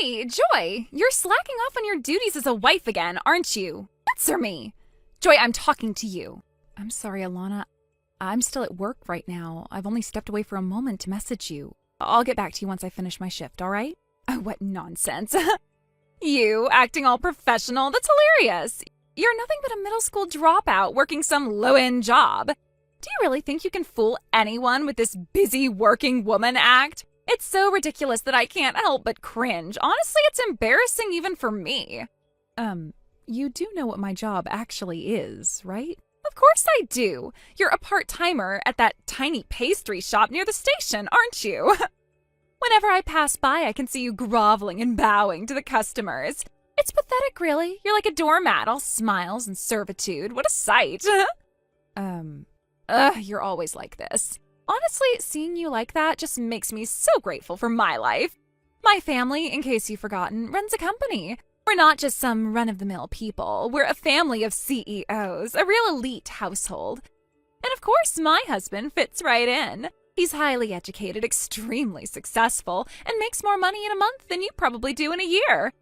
Hey, Joy, you're slacking off on your duties as a wife again, aren't you? Answer me. Joy, I'm talking to you. I'm sorry, Alana. I'm still at work right now. I've only stepped away for a moment to message you. I'll get back to you once I finish my shift, all right? Oh, what nonsense. You, acting all professional, that's hilarious. You're nothing but a middle school dropout working some low-end job. Do you really think you can fool anyone with this busy working woman act? It's so ridiculous that I can't help but cringe. Honestly, it's embarrassing even for me. You do know what my job actually is, right? Of course I do. You're a part-timer at that tiny pastry shop near the station, aren't you? Whenever I pass by, I can see you groveling and bowing to the customers. It's pathetic, really. You're like a doormat, all smiles and servitude. What a sight. You're always like this. Honestly, seeing you like that just makes me so grateful for my life. My family, in case you've forgotten, runs a company. We're not just some run-of-the-mill people. We're a family of CEOs, a real elite household. And of course, my husband fits right in. He's highly educated, extremely successful, and makes more money in a month than you probably do in a year.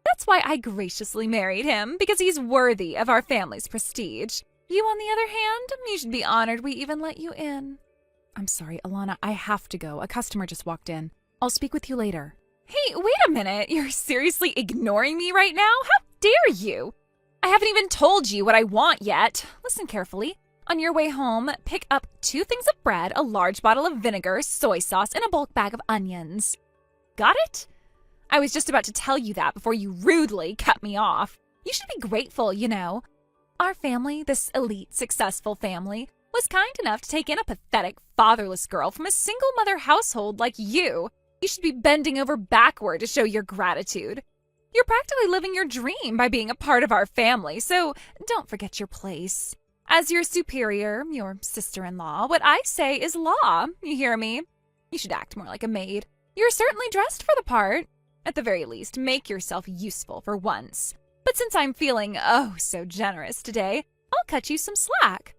That's why I graciously married him, because he's worthy of our family's prestige. You, on the other hand, you should be honored we even let you in. I'm sorry, Alana, I have to go. A customer just walked in. I'll speak with you later. Hey, wait a minute. You're seriously ignoring me right now? How dare you? I haven't even told you what I want yet. Listen carefully. On your way home, pick up 2 things of bread, a large bottle of vinegar, soy sauce, and a bulk bag of onions. Got it? I was just about to tell you that before you rudely cut me off. You should be grateful, you know. Our family, this elite, successful family, was kind enough to take in a pathetic, fatherless girl from a single-mother household like you. You should be bending over backward to show your gratitude. You're practically living your dream by being a part of our family, so don't forget your place. As your superior, your sister-in-law, what I say is law, you hear me? You should act more like a maid. You're certainly dressed for the part. At the very least, make yourself useful for once. But since I'm feeling oh so generous today, I'll cut you some slack.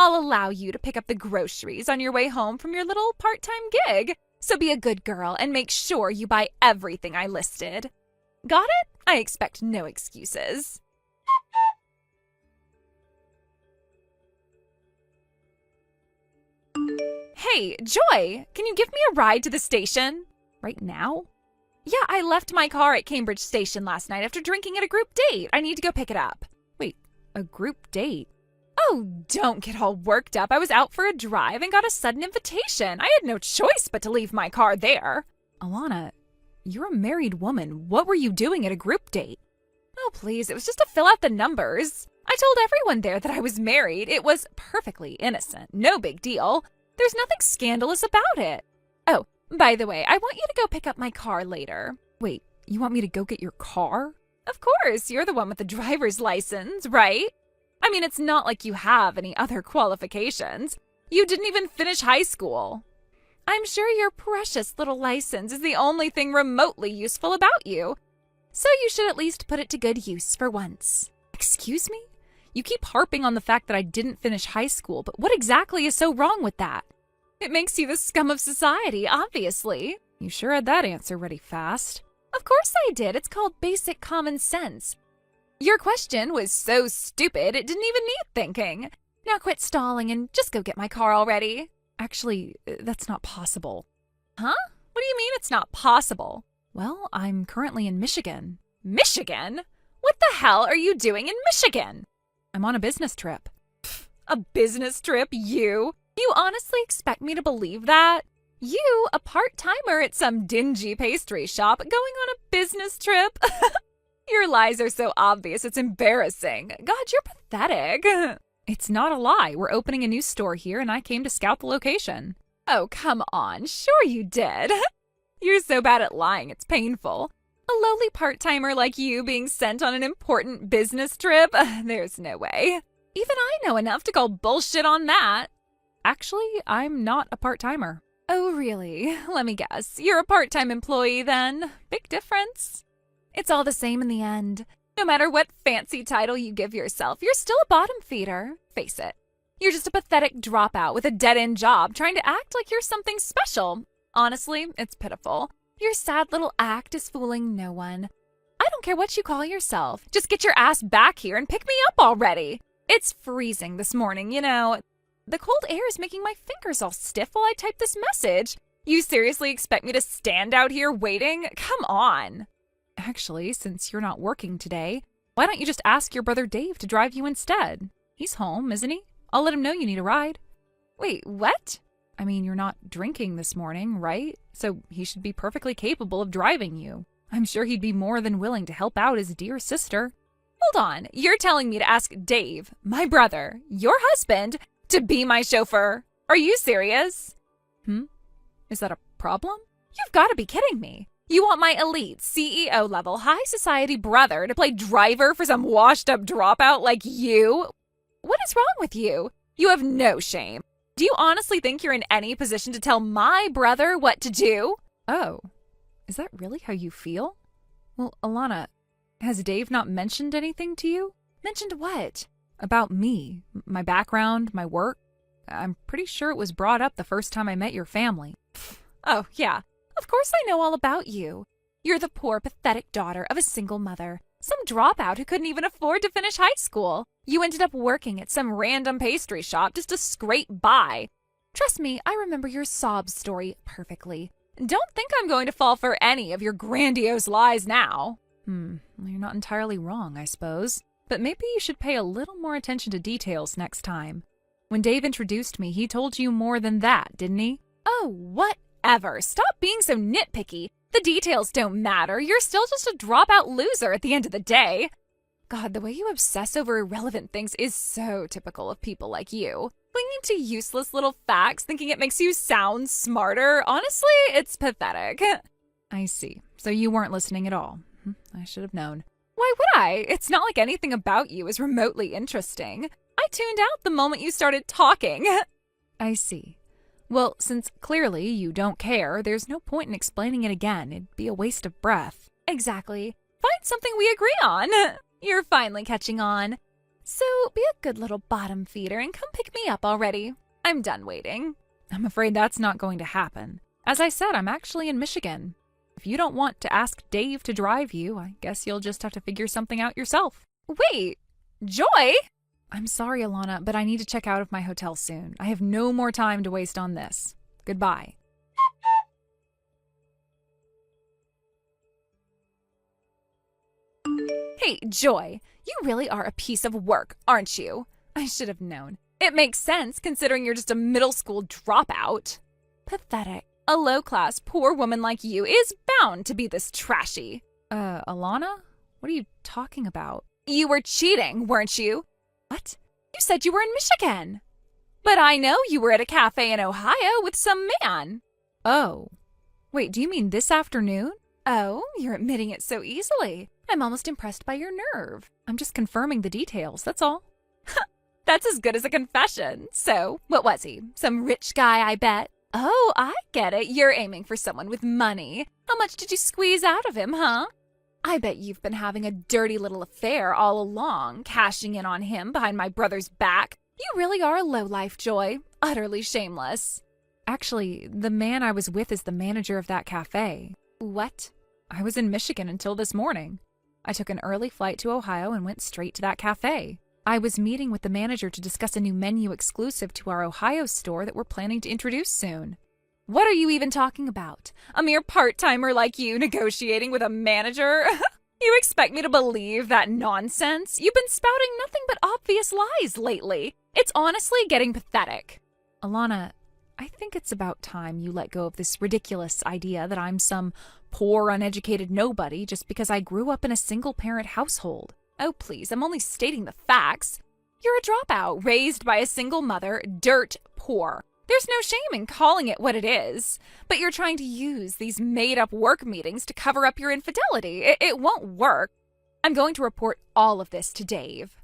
I'll allow you to pick up the groceries on your way home from your little part-time gig. So be a good girl and make sure you buy everything I listed. Got it? I expect no excuses. Hey, Joy, can you give me a ride to the station? Right now? Yeah, I left my car at Cambridge Station last night after drinking at a group date. I need to go pick it up. Wait, a group date? Oh, don't get all worked up. I was out for a drive and got a sudden invitation. I had no choice but to leave my car there. Alana, you're a married woman. What were you doing at a group date? Oh, please, it was just to fill out the numbers. I told everyone there that I was married. It was perfectly innocent. No big deal. There's nothing scandalous about it. Oh, by the way, I want you to go pick up my car later. Wait, you want me to go get your car? Of course, you're the one with the driver's license, right? I mean, it's not like you have any other qualifications. You didn't even finish high school. I'm sure your precious little license is the only thing remotely useful about you. So you should at least put it to good use for once. Excuse me? You keep harping on the fact that I didn't finish high school, but what exactly is so wrong with that? It makes you the scum of society, obviously. You sure had that answer ready fast. Of course I did. It's called basic common sense. Your question was so stupid, it didn't even need thinking. Now quit stalling and just go get my car already. Actually, that's not possible. Huh? What do you mean it's not possible? Well, I'm currently in Michigan. Michigan? What the hell are you doing in Michigan? I'm on a business trip. Pfft, a business trip, you? You honestly expect me to believe that? You, a part-timer at some dingy pastry shop, going on a business trip? Your lies are so obvious, it's embarrassing. God, you're pathetic. It's not a lie. We're opening a new store here, and I came to scout the location. Oh, come on. Sure you did. You're so bad at lying, it's painful. A lowly part-timer like you being sent on an important business trip? There's no way. Even I know enough to call bullshit on that. Actually, I'm not a part-timer. Oh, really? Let me guess. You're a part-time employee, then? Big difference. It's all the same in the end. No matter what fancy title you give yourself, you're still a bottom feeder. Face it. You're just a pathetic dropout with a dead-end job trying to act like you're something special. Honestly, it's pitiful. Your sad little act is fooling no one. I don't care what you call yourself. Just get your ass back here and pick me up already. It's freezing this morning, you know. The cold air is making my fingers all stiff while I type this message. You seriously expect me to stand out here waiting? Come on. Actually, since you're not working today, why don't you just ask your brother Dave to drive you instead? He's home, isn't he? I'll let him know you need a ride. Wait, what? I mean, you're not drinking this morning, right? So he should be perfectly capable of driving you. I'm sure he'd be more than willing to help out his dear sister. Hold on, you're telling me to ask Dave, my brother, your husband, to be my chauffeur? Are you serious? Is that a problem? You've got to be kidding me. You want my elite, CEO level, high society brother to play driver for some washed up dropout like you? What is wrong with you? You have no shame. Do you honestly think you're in any position to tell my brother what to do? Oh, is that really how you feel? Well, Alana, has Dave not mentioned anything to you? Mentioned what? About me, my background, my work. I'm pretty sure it was brought up the first time I met your family. Oh, yeah. Of course I know all about you. You're the poor, pathetic daughter of a single mother. Some dropout who couldn't even afford to finish high school. You ended up working at some random pastry shop just to scrape by. Trust me, I remember your sob story perfectly. Don't think I'm going to fall for any of your grandiose lies now. Well, you're not entirely wrong, I suppose. But maybe you should pay a little more attention to details next time. When Dave introduced me, he told you more than that, didn't he? Oh, whatever. Stop being so nitpicky. The details don't matter. You're still just a dropout loser at the end of the day. God, the way you obsess over irrelevant things is so typical of people like you. Clinging to useless little facts, thinking it makes you sound smarter. Honestly, it's pathetic. I see. So you weren't listening at all. I should have known. Why would I? It's not like anything about you is remotely interesting. I tuned out the moment you started talking. I see. Well, since clearly you don't care, there's no point in explaining it again. It'd be a waste of breath. Exactly. Find something we agree on. You're finally catching on. So be a good little bottom feeder and come pick me up already. I'm done waiting. I'm afraid that's not going to happen. As I said, I'm actually in Michigan. If you don't want to ask Dave to drive you, I guess you'll just have to figure something out yourself. Wait, Joy? I'm sorry, Alana, but I need to check out of my hotel soon. I have no more time to waste on this. Goodbye. Hey, Joy, you really are a piece of work, aren't you? I should have known. It makes sense considering you're just a middle school dropout. Pathetic. A low-class, poor woman like you is bound to be this trashy. Alana? What are you talking about? You were cheating, weren't you? What? You said you were in Michigan. But I know you were at a cafe in Ohio with some man. Oh. Wait, do you mean this afternoon? Oh, you're admitting it so easily. I'm almost impressed by your nerve. I'm just confirming the details, that's all. That's as good as a confession. So, what was he? Some rich guy, I bet? Oh, I get it. You're aiming for someone with money. How much did you squeeze out of him, huh? I bet you've been having a dirty little affair all along, cashing in on him behind my brother's back. You really are a lowlife, Joy. Utterly shameless. Actually, the man I was with is the manager of that cafe. What? I was in Michigan until this morning. I took an early flight to Ohio and went straight to that cafe. I was meeting with the manager to discuss a new menu exclusive to our Ohio store that we're planning to introduce soon. What are you even talking about? A mere part-timer like you negotiating with a manager? You expect me to believe that nonsense? You've been spouting nothing but obvious lies lately. It's honestly getting pathetic. Alana, I think it's about time you let go of this ridiculous idea that I'm some poor, uneducated nobody just because I grew up in a single-parent household. Oh, please, I'm only stating the facts. You're a dropout, raised by a single mother, dirt poor. There's no shame in calling it what it is. But you're trying to use these made-up work meetings to cover up your infidelity. It won't work. I'm going to report all of this to Dave.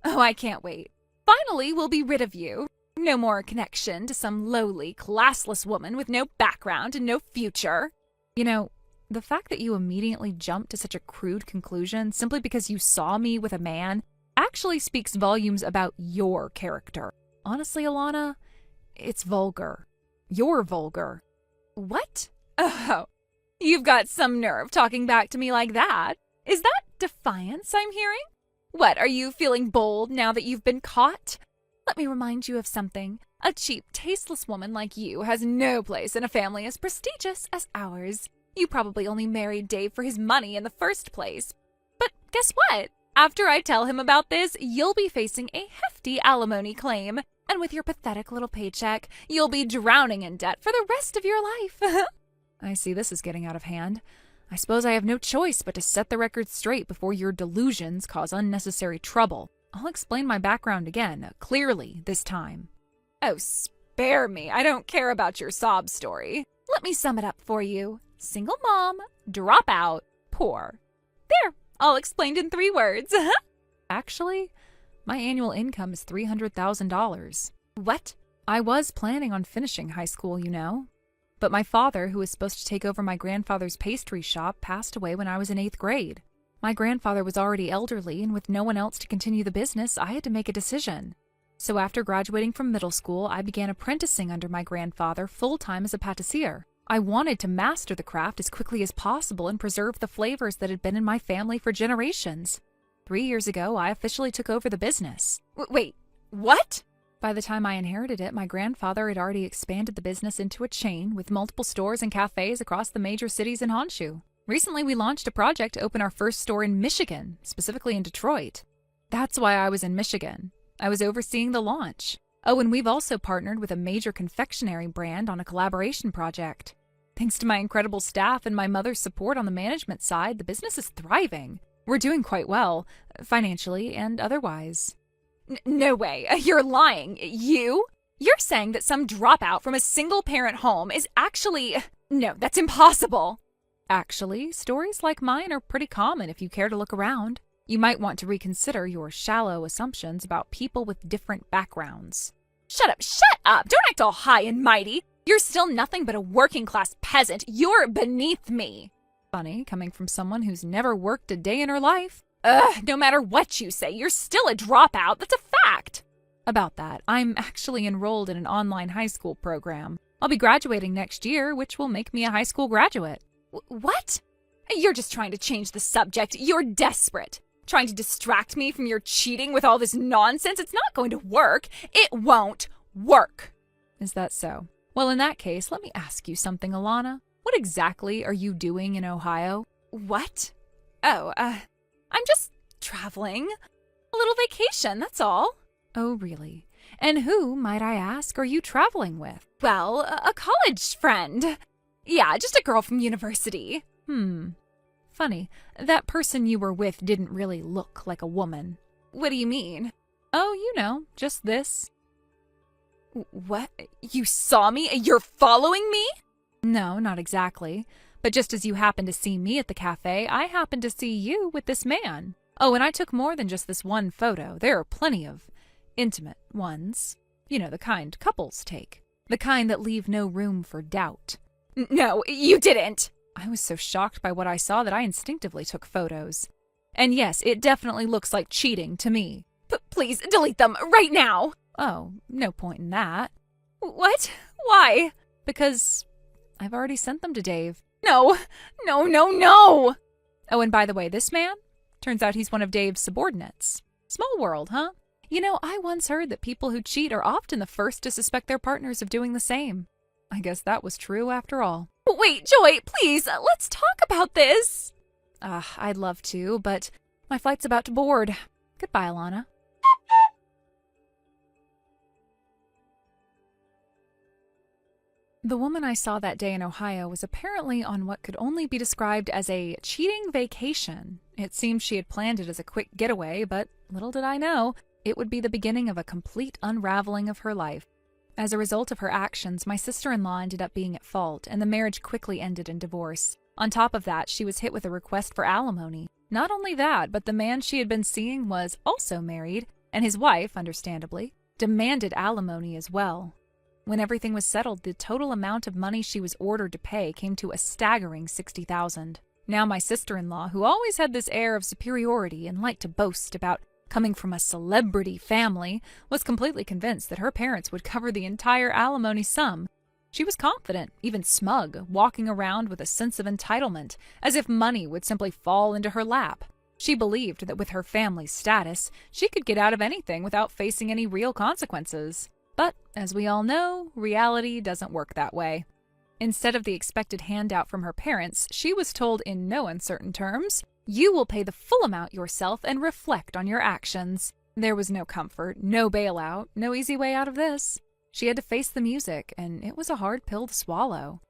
Oh, I can't wait. Finally, we'll be rid of you. No more connection to some lowly, classless woman with no background and no future. You know, the fact that you immediately jumped to such a crude conclusion simply because you saw me with a man actually speaks volumes about your character. Honestly, Alana, it's vulgar. You're vulgar. What? Oh, You've got some nerve talking back to me like that. Is that defiance I'm hearing? What, are you feeling bold now that you've been caught? Let me remind you of something. A cheap, tasteless woman like you has no place in a family as prestigious as ours. You probably only married Dave for his money in the first place. But guess what? After I tell him about this, you'll be facing a hefty alimony claim. And with your pathetic little paycheck, you'll be drowning in debt for the rest of your life. I see this is getting out of hand. I suppose I have no choice but to set the record straight before your delusions cause unnecessary trouble. I'll explain my background again, clearly this time. Oh, spare me. I don't care about your sob story. Let me sum it up for you. Single mom, drop out, poor. There, all explained in 3 words. Actually, my annual income is $300,000. What? I was planning on finishing high school, you know. But my father, who was supposed to take over my grandfather's pastry shop, passed away when I was in 8th grade. My grandfather was already elderly, and with no one else to continue the business, I had to make a decision. So after graduating from middle school, I began apprenticing under my grandfather full-time as a pâtissier. I wanted to master the craft as quickly as possible and preserve the flavors that had been in my family for generations. 3 years ago, I officially took over the business. Wait, what? By the time I inherited it, my grandfather had already expanded the business into a chain with multiple stores and cafes across the major cities in Honshu. Recently, we launched a project to open our first store in Michigan, specifically in Detroit. That's why I was in Michigan. I was overseeing the launch. Oh, and we've also partnered with a major confectionery brand on a collaboration project. Thanks to my incredible staff and my mother's support on the management side, the business is thriving. We're doing quite well, financially and otherwise. No way. You're lying. You? You're saying that some dropout from a single-parent home is actually... No, that's impossible. Actually, stories like mine are pretty common if you care to look around. You might want to reconsider your shallow assumptions about people with different backgrounds. Shut up! Shut up! Don't act all high and mighty! You're still nothing but a working-class peasant. You're beneath me. Funny, coming from someone who's never worked a day in her life. No matter what you say, you're still a dropout. That's a fact. About that, I'm actually enrolled in an online high school program. I'll be graduating next year, which will make me a high school graduate. What? You're just trying to change the subject. You're desperate. Trying to distract me from your cheating with all this nonsense. It's not going to work. It won't work. Is that so? Well, in that case, let me ask you something, Alana. What exactly are you doing in Ohio? What? Oh, I'm just traveling. A little vacation, that's all. Oh, really? And who, might I ask, are you traveling with? Well, a college friend. Yeah, just a girl from university. Funny. That person you were with didn't really look like a woman. What do you mean? Oh, you know, just this. What? You saw me? You're following me? No, not exactly. But just as you happened to see me at the cafe, I happened to see you with this man. Oh, and I took more than just this one photo. There are plenty of intimate ones. You know, the kind couples take. The kind that leave no room for doubt. No, you didn't. I was so shocked by what I saw that I instinctively took photos. And yes, it definitely looks like cheating to me. Please, delete them right now. Oh, no point in that. What? Why? Because I've already sent them to Dave. No. Oh, and by the way, this man? Turns out he's one of Dave's subordinates. Small world, huh? You know, I once heard that people who cheat are often the first to suspect their partners of doing the same. I guess that was true after all. Wait, Joy, please, let's talk about this. I'd love to, but my flight's about to board. Goodbye, Alana. The woman I saw that day in Ohio was apparently on what could only be described as a cheating vacation. It seemed she had planned it as a quick getaway, but little did I know, it would be the beginning of a complete unraveling of her life. As a result of her actions, my sister-in-law ended up being at fault, and the marriage quickly ended in divorce. On top of that, she was hit with a request for alimony. Not only that, but the man she had been seeing was also married, and his wife, understandably, demanded alimony as well. When everything was settled, the total amount of money she was ordered to pay came to a staggering $60,000. Now my sister-in-law, who always had this air of superiority and liked to boast about coming from a celebrity family, was completely convinced that her parents would cover the entire alimony sum. She was confident, even smug, walking around with a sense of entitlement, as if money would simply fall into her lap. She believed that with her family's status, she could get out of anything without facing any real consequences. But, as we all know, reality doesn't work that way. Instead of the expected handout from her parents, she was told in no uncertain terms, "You will pay the full amount yourself and reflect on your actions." There was no comfort, no bailout, no easy way out of this. She had to face the music, and it was a hard pill to swallow.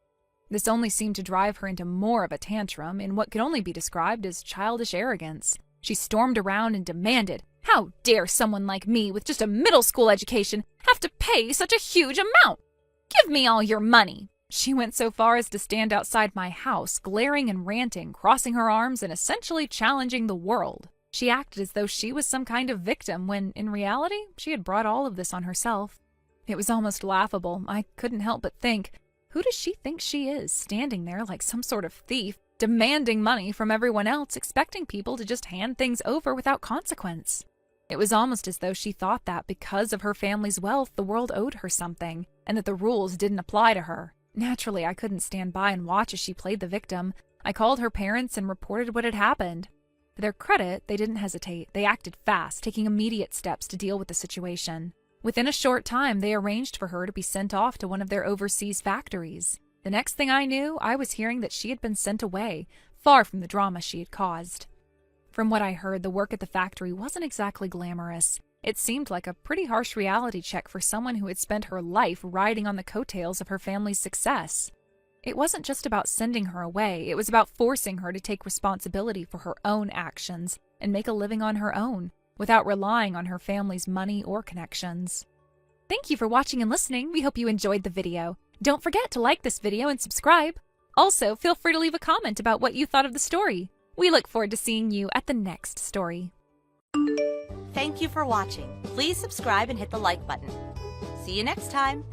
This only seemed to drive her into more of a tantrum in what could only be described as childish arrogance. She stormed around and demanded, "How dare someone like me with just a middle school education have to pay such a huge amount? Give me all your money!" She went so far as to stand outside my house, glaring and ranting, crossing her arms and essentially challenging the world. She acted as though she was some kind of victim when, in reality, she had brought all of this on herself. It was almost laughable. I couldn't help but think, who does she think she is, standing there like some sort of thief, demanding money from everyone else, expecting people to just hand things over without consequence? It was almost as though she thought that because of her family's wealth, the world owed her something, and that the rules didn't apply to her. Naturally, I couldn't stand by and watch as she played the victim. I called her parents and reported what had happened. To their credit, they didn't hesitate. They acted fast, taking immediate steps to deal with the situation. Within a short time, they arranged for her to be sent off to one of their overseas factories. The next thing I knew, I was hearing that she had been sent away, far from the drama she had caused. From what I heard, the work at the factory wasn't exactly glamorous. It seemed like a pretty harsh reality check for someone who had spent her life riding on the coattails of her family's success. It wasn't just about sending her away, it was about forcing her to take responsibility for her own actions and make a living on her own, without relying on her family's money or connections. Thank you for watching and listening. We hope you enjoyed the video. Don't forget to like this video and subscribe. Also, feel free to leave a comment about what you thought of the story. We look forward to seeing you at the next story. Thank you for watching. Please subscribe and hit the like button. See you next time.